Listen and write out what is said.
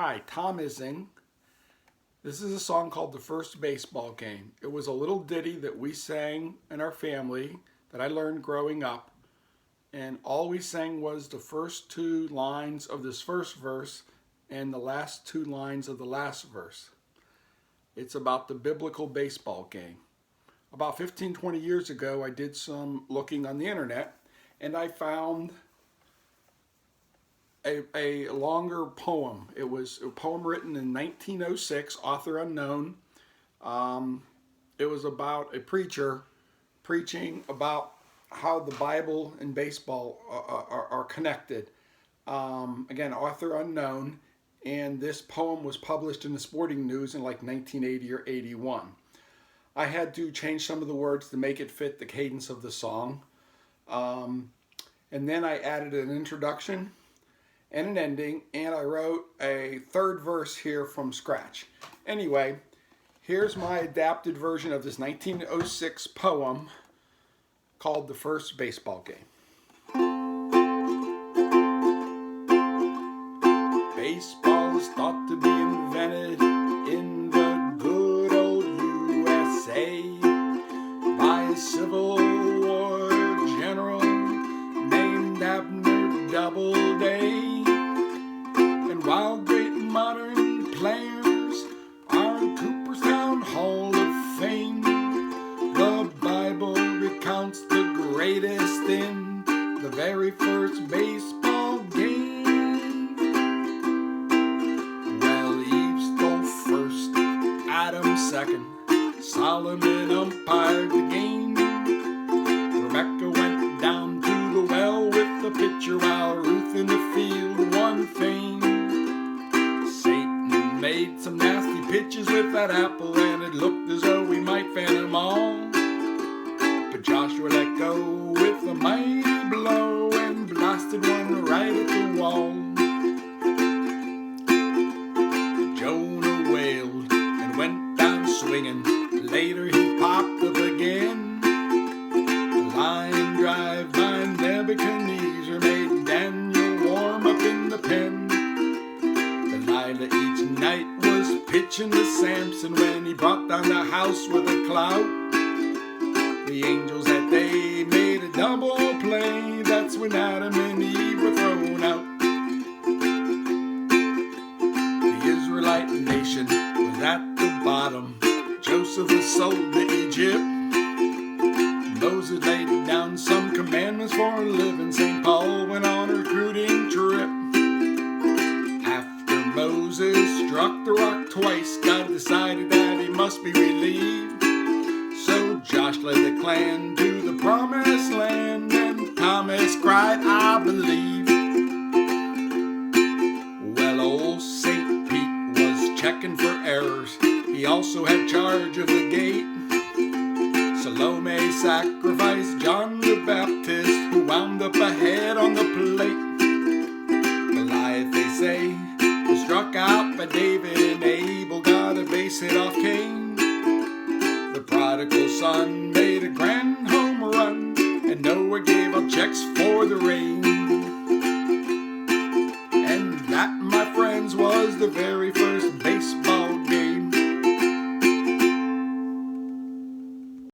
Hi, Tom Ising. This is a song called The First Baseball Game. It was a little ditty that we sang in our family that I learned growing up. And all we sang was the first two lines of this first verse and the last two lines of the last verse. It's about the biblical baseball game. About 15-20 years ago, I did some looking on the internet and I found a longer poem. It was a poem written in 1906, author unknown. It was about a preacher preaching about how the Bible and baseball are connected. Again, author unknown, and this poem was published in the Sporting News in like 1980 or 81. I had to change some of the words to make it fit the cadence of the song. And then I added an introduction and an ending, and I wrote a third verse here from scratch. Anyway, here's my adapted version of this 1906 poem called The First Baseball Game. Baseball is thought to be invented in the good old USA by a Civil War general named Abner Doubleday. And while great modern players are in Cooperstown Hall of Fame, the Bible recounts the greatest in the very first baseball game. Well, Eve stole first, Adam second, Solomon umpired the game. Rebecca went down to the well with the pitcher while Ruth in the field won fame. Satan made some nasty pitches with that apple and it looked as though we might fan them all. But Joshua let go with a mighty blow and blasted one right at the wall. Jonah wailed and went down swinging. Later he popped up again. A line drive by Nebuchadnezzar made Daniel warm up in the pen. Delilah each night was pitching to Samson when he brought down the house with a clout. The angels that day made a double play. That's when Adam and Eve were thrown out. The Israelite nation was at the bottom. Joseph was sold to Egypt. Moses laid down some commandments for a living. St. Paul went on a recruiting trip. After Moses struck the rock twice, God decided that he must be relieved. So Josh led the clan to the promised land, and Thomas cried, I believe. Well, old St. Pete was checking for errors. He also had charge of the gate. Salome sacrificed John the Baptist, who wound up ahead on the plate. Goliath, they say, was struck out by David, and Abel got a base hit off Cain. The prodigal son made a grand home run, and Noah gave up checks for the rain.